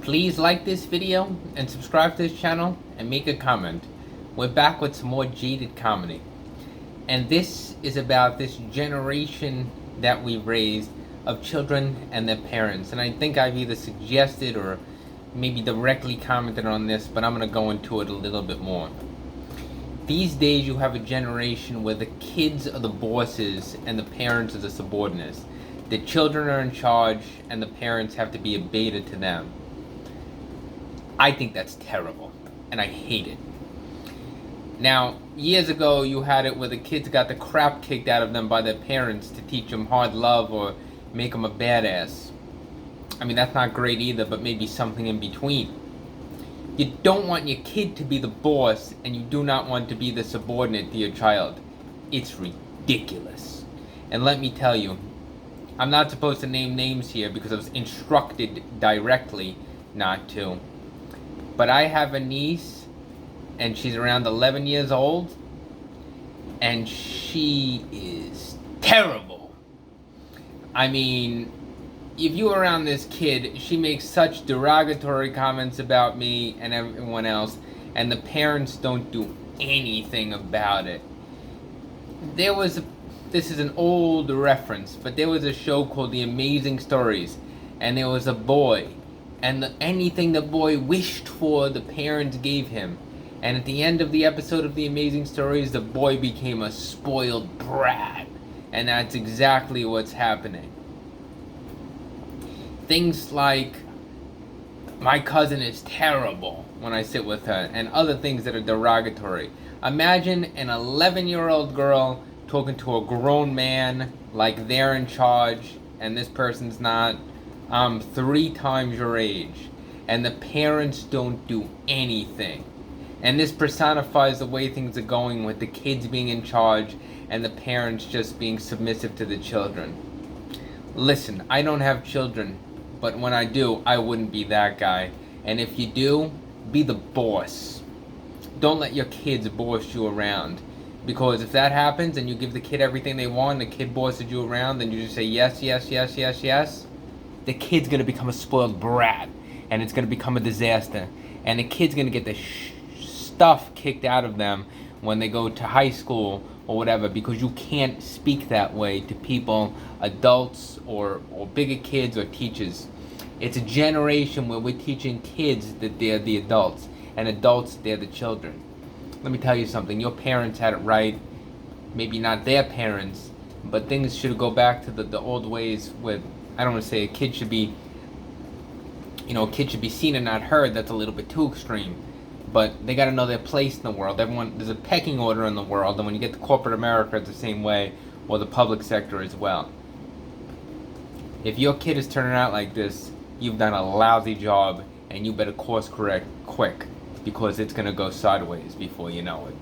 Please like this video and subscribe to this channel and make a comment. We're back with some more jaded comedy. And this is about this generation that we raised of children and their parents. And I think I've either suggested or maybe directly commented on this, but I'm going to go into it a little bit more. These days you have a generation where the kids are the bosses and the parents are the subordinates. The children are in charge and the parents have to be a beta to them. I think that's terrible, and I hate it. Now, years ago, you had it where the kids got the crap kicked out of them by their parents to teach them hard love or make them a badass. I mean, that's not great either, but maybe something in between. You don't want your kid to be the boss, and you do not want to be the subordinate to your child. It's ridiculous. And let me tell you, I'm not supposed to name names here because I was instructed directly not to. But I have a niece, and she's around 11 years old, and she is terrible. I mean, if you're around this kid, she makes such derogatory comments about me and everyone else, and the parents don't do anything about it. This is an old reference, but there was a show called The Amazing Stories, and there was a boy. And anything the boy wished for, the parents gave him. And at the end of the episode of The Amazing Stories, the boy became a spoiled brat. And that's exactly what's happening. Things like, my cousin is terrible when I sit with her, and other things that are derogatory. Imagine an 11-year-old girl talking to a grown man like they're in charge, and this person's not. 3 times your age, and the parents don't do anything. And this personifies the way things are going with the kids being in charge and the parents just being submissive to the children. Listen, I don't have children, but when I do, I wouldn't be that guy. And if you do, be the boss. Don't let your kids boss you around. Because if that happens and you give the kid everything they want, and the kid bosses you around, then you just say yes, yes, yes, yes, yes, the kid's going to become a spoiled brat, and it's going to become a disaster. And the kid's going to get the stuff kicked out of them when they go to high school or whatever, because you can't speak that way to people, adults or bigger kids or teachers. It's a generation where we're teaching kids that they're the adults, and adults, they're the children. Let me tell you something. Your parents had it right. Maybe not their parents, but things should go back to the old ways with, I don't want to say a kid should be seen and not heard. That's a little bit too extreme. But they got to know their place in the world. There's a pecking order in the world, and when you get to corporate America, it's the same way, or the public sector as well. If your kid is turning out like this, you've done a lousy job, and you better course correct quick, because it's going to go sideways before you know it.